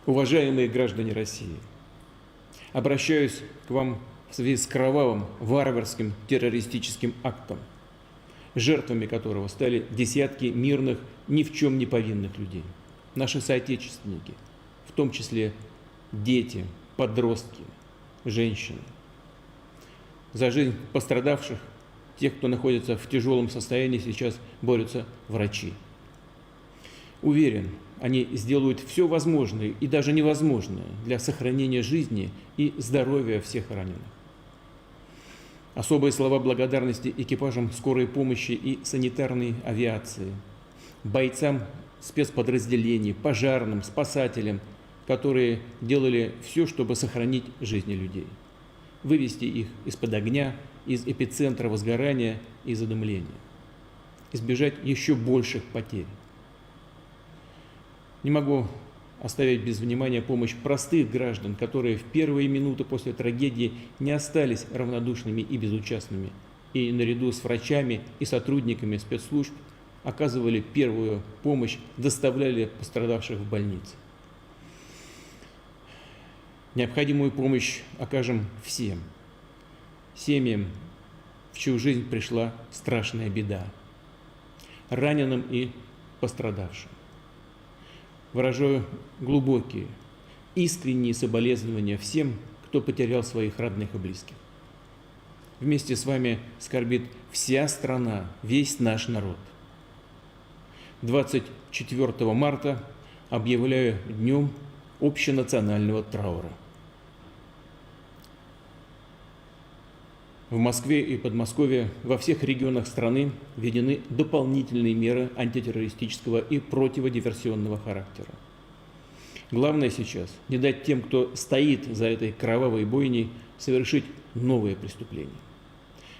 Уважаемые граждане России, обращаюсь к вам в связи с кровавым, варварским террористическим актом, жертвами которого стали десятки мирных, ни в чем не повинных людей. Наши соотечественники, в том числе дети, подростки, женщины. За жизнь пострадавших, тех, кто находится в тяжелом состоянии, сейчас борются врачи. Уверен, они сделают все возможное и даже невозможное для сохранения жизни и здоровья всех раненых. Особые слова благодарности экипажам скорой помощи и санитарной авиации, бойцам спецподразделений, пожарным, спасателям, которые делали все, чтобы сохранить жизни людей, вывести их из-под огня, из эпицентра возгорания и задымления, избежать еще больших потерь. Не могу оставить без внимания помощь простых граждан, которые в первые минуты после трагедии не остались равнодушными и безучастными, и наряду с врачами и сотрудниками спецслужб оказывали первую помощь, доставляли пострадавших в больницы. Необходимую помощь окажем всем семьям, в чью жизнь пришла страшная беда, раненым и пострадавшим. Выражаю глубокие, искренние соболезнования всем, кто потерял своих родных и близких. Вместе с вами скорбит вся страна, весь наш народ. 24 марта объявляю днем общенационального траура. В Москве и Подмосковье во всех регионах страны введены дополнительные меры антитеррористического и противодиверсионного характера. Главное сейчас не дать тем, кто стоит за этой кровавой бойней, совершить новые преступления.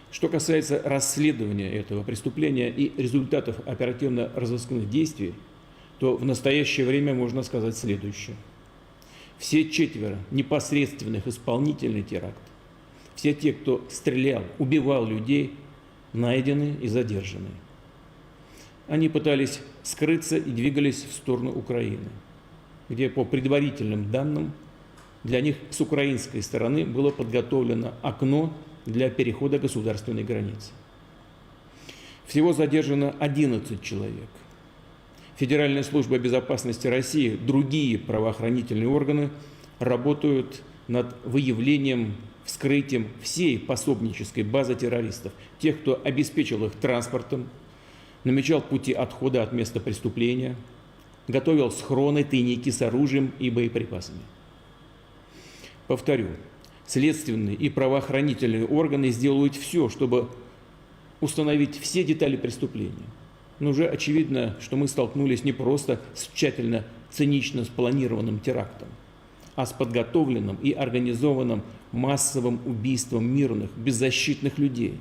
Что касается расследования этого преступления и результатов оперативно-розыскных действий, то в настоящее время можно сказать следующее. Все 4 непосредственных исполнителей теракта, все те, кто стрелял, убивал людей, найдены и задержаны. Они пытались скрыться и двигались в сторону Украины, где, по предварительным данным, для них с украинской стороны было подготовлено окно для перехода государственной границы. Всего задержано 11 человек. Федеральная служба безопасности России, другие правоохранительные органы работают над выявлением, вскрытием всей пособнической базы террористов, тех, кто обеспечил их транспортом, намечал пути отхода от места преступления, готовил схроны, тайники с оружием и боеприпасами. Повторю, следственные и правоохранительные органы сделают все, чтобы установить все детали преступления. Но уже очевидно, что мы столкнулись не просто с тщательно, цинично спланированным терактом, а с подготовленным и организованным массовым убийством мирных, беззащитных людей.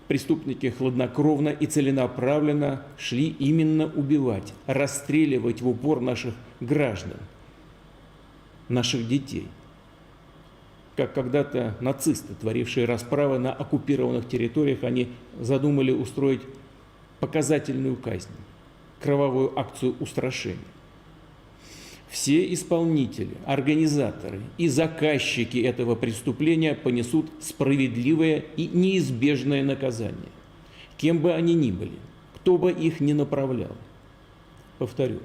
Преступники хладнокровно и целенаправленно шли именно убивать, расстреливать в упор наших граждан, наших детей. Как когда-то нацисты, творившие расправы на оккупированных территориях, они задумали устроить показательную казнь, кровавую акцию устрашения. Все исполнители, организаторы и заказчики этого преступления понесут справедливое и неизбежное наказание, кем бы они ни были, кто бы их ни направлял. Повторю,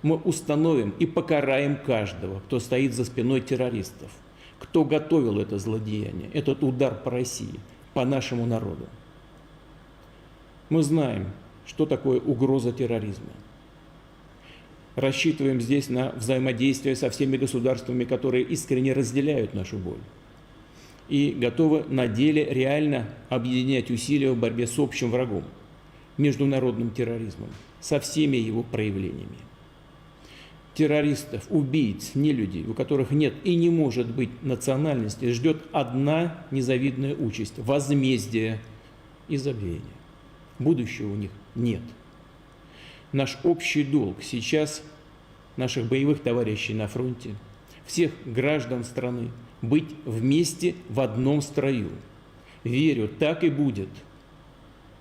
мы установим и покараем каждого, кто стоит за спиной террористов, кто готовил это злодеяние, этот удар по России, по нашему народу. Мы знаем, что такое угроза терроризма. Рассчитываем здесь на взаимодействие со всеми государствами, которые искренне разделяют нашу боль и готовы на деле реально объединять усилия в борьбе с общим врагом, международным терроризмом, со всеми его проявлениями. Террористов, убийц, нелюдей, у которых нет и не может быть национальности, ждет одна незавидная участь – возмездие и забвение. Будущего у них нет. Наш общий долг сейчас, наших боевых товарищей на фронте, всех граждан страны, быть вместе в одном строю. Верю, так и будет,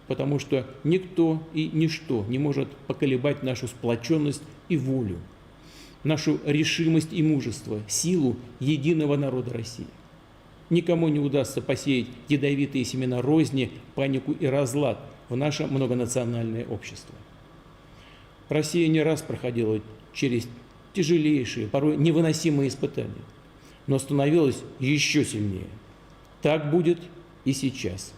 потому что никто и ничто не может поколебать нашу сплоченность и волю. нашу решимость и мужество, силу единого народа России. Никому не удастся посеять ядовитые семена розни, панику и разлад в наше многонациональное общество. Россия не раз проходила через тяжелейшие, порой невыносимые испытания, но становилась еще сильнее. Так будет и сейчас.